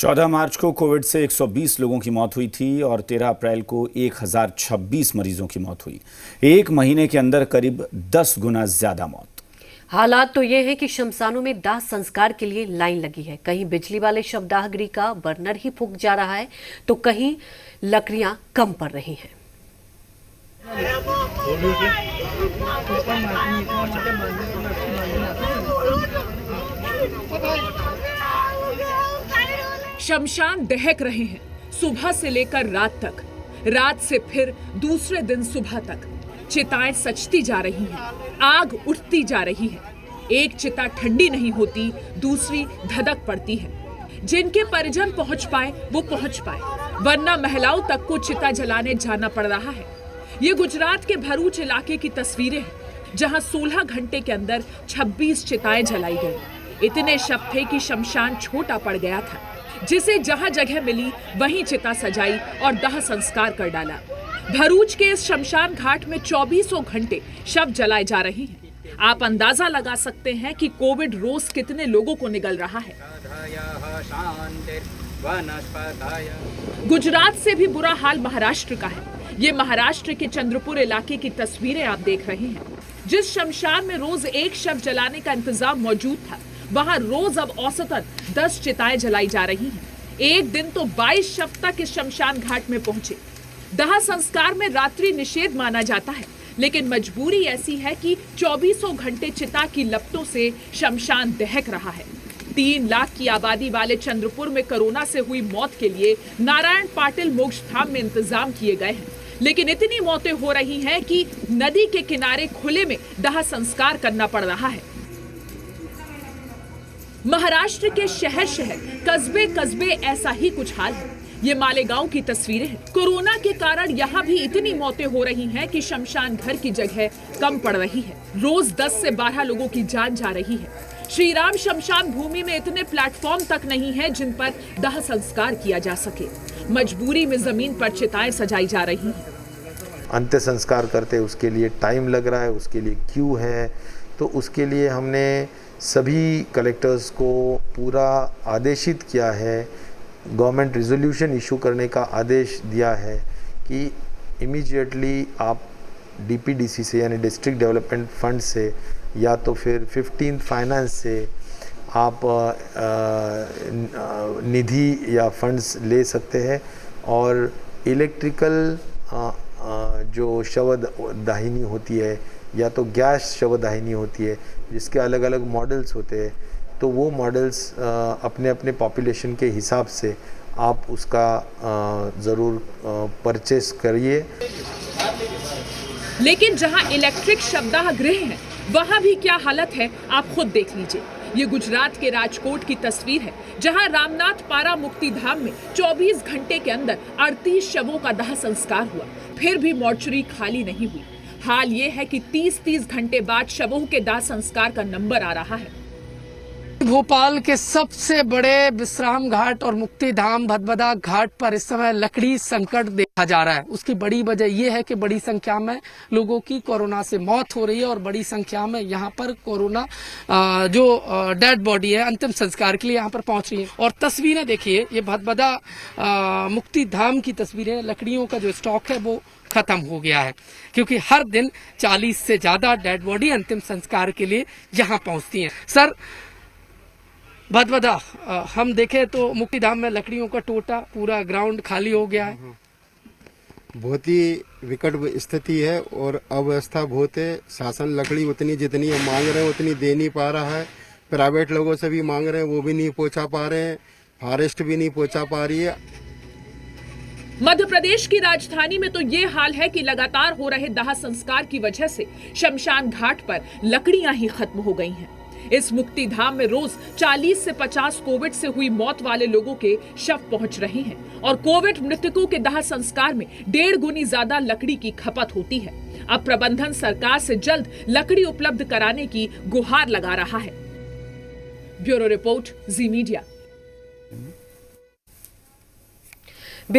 14 मार्च को कोविड से 120 लोगों की मौत हुई थी और 13 अप्रैल को 1026 मरीजों की मौत हुई। एक महीने के अंदर करीब 10 गुना ज्यादा मौत। हालात तो ये है कि शमशानों में दाह संस्कार के लिए लाइन लगी है। कहीं बिजली वाले शवदाह का बर्नर ही फूंक जा रहा है तो कहीं लकड़ियां कम पड़ रही हैं। शमशान दहक रहे हैं सुबह से लेकर रात तक, रात से फिर दूसरे दिन सुबह तक। चिताएं सजती जा रही हैं, आग उठती जा रही है। एक चिता ठंडी नहीं होती, दूसरी धधक पड़ती है। जिनके परिजन पहुंच पाए वो पहुंच पाए, वरना महिलाओं तक को चिता जलाने जाना पड़ रहा है। ये गुजरात के भरूच इलाके की तस्वीरें हैं, जहां 16 घंटे के अंदर 26 चिताएं जलाई गई। इतने शव थे कि शमशान छोटा पड़ गया था, जिसे जहां जगह मिली वहीं चिता सजाई और दाह संस्कार कर डाला। भरूच के इस शमशान घाट में 24 घंटे शव जलाए जा रहे हैं। आप अंदाजा लगा सकते हैं कि कोविड रोज कितने लोगों को निगल रहा है। गुजरात से भी बुरा हाल महाराष्ट्र का है। ये महाराष्ट्र के चंद्रपुर इलाके की तस्वीरें आप देख रहे हैं। जिस शमशान में रोज एक शव जलाने का इंतजाम मौजूद था, वहां रोज अब औसतन 10 चिताएं जलाई जा रही हैं। एक दिन तो 22 शव तक इस शमशान घाट में पहुंचे। दाह संस्कार में रात्रि निषेध माना जाता है, लेकिन मजबूरी ऐसी है कि 24 घंटे चिता की लपटों से शमशान दहक रहा है। 3 लाख की आबादी वाले चंद्रपुर में कोरोना से हुई मौत के लिए नारायण पाटिल मोक्ष धाम में इंतजाम किए गए हैं, लेकिन इतनी मौतें हो रही हैं कि नदी के किनारे खुले में दाह संस्कार करना पड़ रहा है। महाराष्ट्र के शहर शहर, कस्बे कस्बे ऐसा ही कुछ हाल है। ये मालेगांव की तस्वीरें हैं। कोरोना के कारण यहाँ भी इतनी मौतें हो रही हैं कि शमशान घर की जगह कम पड़ रही है। रोज 10 से 12 लोगों की जान जा रही है। श्री राम शमशान भूमि में इतने प्लेटफॉर्म तक नहीं है जिन पर दाह संस्कार किया जा सके। मजबूरी में जमीन पर चिताएं सजाई जा रही हैं। अंत्य संस्कार करते उसके लिए टाइम लग रहा है, उसके लिए क्यू है। तो उसके लिए हमने सभी कलेक्टर्स को पूरा आदेशित किया है, गवर्नमेंट रिजोल्यूशन इशू करने का आदेश दिया है कि इमीडिएटली आप डीपीडीसी से यानी डिस्ट्रिक्ट डेवलपमेंट फंड से या तो फिर 15th फाइनेंस से आप निधि या फंड्स ले सकते हैं। और इलेक्ट्रिकल जो शवदाहिनी होती है या तो गैस शवदाहिनी होती है, जिसके अलग अलग मॉडल्स होते हैं, तो वो मॉडल्स अपने अपने पॉपुलेशन के हिसाब से आप उसका ज़रूर परचेस करिए। लेकिन जहां इलेक्ट्रिक शवदाह गृह हैं, वहां भी क्या हालत है आप खुद देख लीजिए। ये गुजरात के राजकोट की तस्वीर है, जहां रामनाथ पारा मुक्ति धाम में 24 घंटे के अंदर 38 शवों का दाह संस्कार हुआ, फिर भी मॉर्चरी खाली नहीं हुई। हाल ये है कि 30 घंटे बाद शवों के दाह संस्कार का नंबर आ रहा है। भोपाल के सबसे बड़े विश्राम घाट और मुक्ति धाम भदभदा घाट पर इस समय लकड़ी संकट देखा जा रहा है। उसकी बड़ी वजह यह है कि बड़ी संख्या में लोगों की कोरोना से मौत हो रही है और बड़ी संख्या में यहाँ पर कोरोना जो डेड बॉडी है अंतिम संस्कार के लिए यहाँ पर पहुंच रही है। और तस्वीरें देखिए, ये भदभदा मुक्ति धाम की तस्वीरें। लकड़ियों का जो स्टॉक है वो खत्म हो गया है, क्योंकि हर दिन 40 से ज्यादा डेड बॉडी अंतिम संस्कार के लिए यहाँ पहुंचती हैं। सर, भदभदा हम देखें तो मुक्ति धाम में लकड़ियों का टोटा, पूरा ग्राउंड खाली हो गया है। बहुत ही विकट स्थिति है और अव्यवस्था बहुत है। शासन लकड़ी उतनी जितनी हम मांग रहे हैं उतनी दे नहीं पा रहा है। प्राइवेट लोगों से भी मांग रहे हैं, वो भी नहीं पहुंचा पा रहे हैं। फॉरेस्ट भी नहीं पहुंचा पा रही है। मध्य प्रदेश की राजधानी में तो ये हाल है कि लगातार हो रहे दाह संस्कार की वजह से शमशान घाट पर लकड़ियां ही खत्म हो गई हैं। इस मुक्ति धाम में रोज 40 से 50 कोविड से हुई मौत वाले लोगों के शव पहुंच रहे हैं और कोविड मृतकों के दाह संस्कार में 1.5 गुनी ज्यादा लकड़ी की खपत होती है। अब प्रबंधन सरकार से जल्द लकड़ी उपलब्ध कराने की गुहार लगा रहा है। ब्यूरो रिपोर्ट, जी मीडिया।